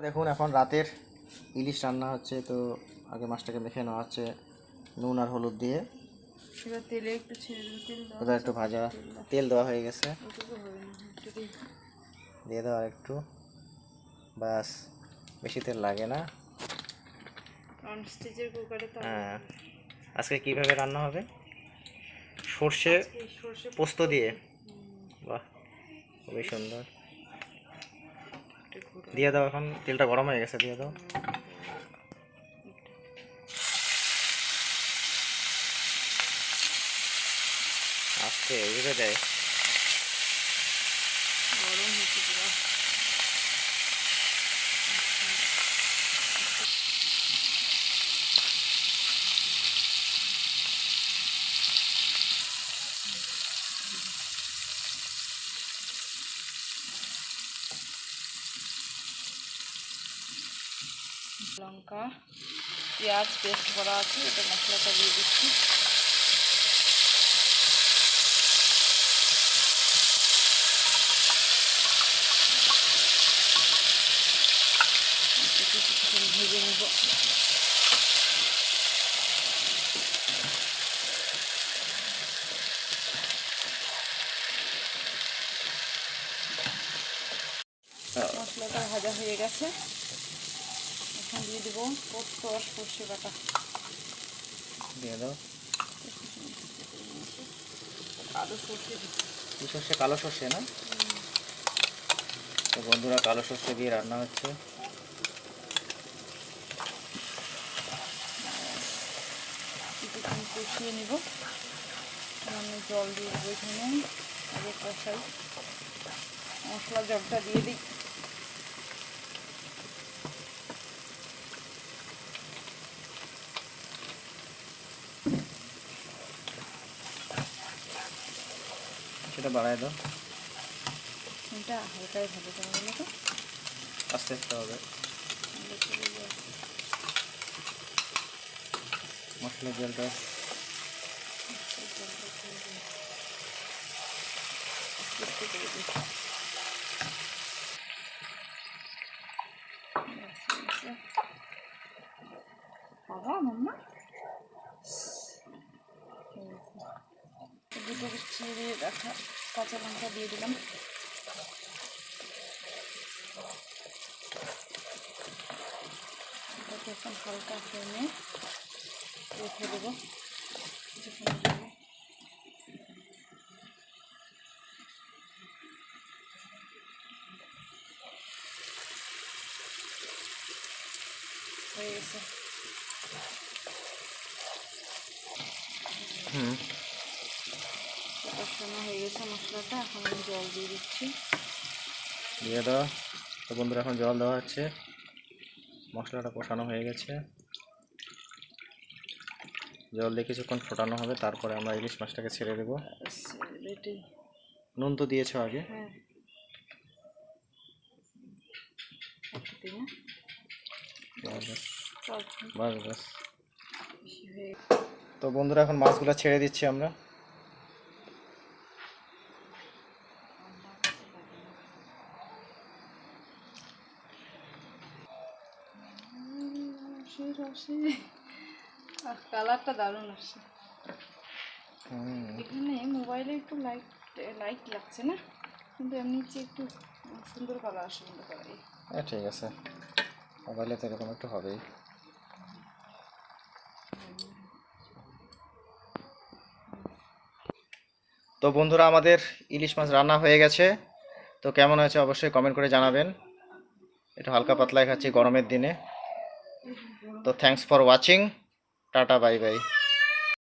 দেখুন এখন রাতের ইলিশ রান্না হচ্ছে। তো আগে মাছটাকে মেখে নেওয়া হচ্ছে নুন আর হলুদ দিয়ে। এবার তেলে একটু ছেড়ে তেল দাও, এবার একটু ভাজা তেল দেওয়া হয়ে গেছে, দিয়ে দাও আর একটু, বাস বেশি তেল লাগে না। ননস্টিচের কুকারে তো। হ্যাঁ, আজকে কিভাবে রান্না হবে? সর্ষে পোস্ত দিয়ে। বাহ, খুবই সুন্দর। দিয়ে দাও, এখন তেলটা গরম হয়ে গেছে, দিয়ে দাও। আস্তে উড়ে দেয়। গরম হচ্ছে পুরো। লঙ্কা পেঁয়াজ পেস্ট করা আছে, এটা মশলাটা দিয়ে দিচ্ছি। ভেজে নেব। মশলাটা ভাজা হয়ে গেছে, এখন দিয়ে দেবো পোস্ত আর সর্ষে বাটা। দিয়ে দাও। কালো সর্ষে কি সর্ষে? কালো সর্ষে না? তো বন্ধুরা, কালো সর্ষে দিয়ে রান্না হচ্ছে। কিছুক্ষণ কষিয়ে নেব। আমি জল দিয়ে দেবো এখানে, আগে কষাই। মশলা জলটা দিয়ে দিই। সেটা বাড়ায় দাও। এটা হালকাই ভালো করে তো, আস্তে আস্তে হবে। মশলার জলটা বাবা মাম্মা দুটো চিড়ে রাখা কাঁচা লঙ্কা দিয়ে দিলাম। এটাকে এখন হালকা ফ্লেমে রেখে দেবো কিছুক্ষণের জন্য। হয়ে গেছে। কষানো হয়ে গেছে মশলাটা, এখন আমি জল দিয়ে দিচ্ছি। দিয়ে দাও। তো বন্ধুরা, এখন জল দেওয়া হচ্ছে। মশলাটা কষানো হয়ে গেছে, জল দিয়ে কিছুক্ষণ ফোটানো হবে, তারপরে আমরা ইলিশ মাছটাকে ছেড়ে দেবো। রেডি। নুন তো দিয়েছো আগে? হ্যাঁ, বাস বাস। তো বন্ধুরা, এখন মাছগুলো ছেড়ে দিচ্ছি আমরা। কালারটা দারুণ আসছে। এখানে মোবাইলে একটু লাইট লাইট লাগছে না, কিন্তু এমনি একটু সুন্দর কালার আসে কিন্তু কড়াই। হ্যাঁ, ঠিক আছে, মোবাইলে তো এরকম একটু হবেই। তো বন্ধুরা, আমাদের ইলিশ মাছ রান্না হয়ে গেছে। তো কেমন হয়েছে অবশ্যই কমেন্ট করে জানাবেন। একটু হালকা পাতলাই খাচ্ছি গরমের দিনে। তো thanks for watching, tata bye bye.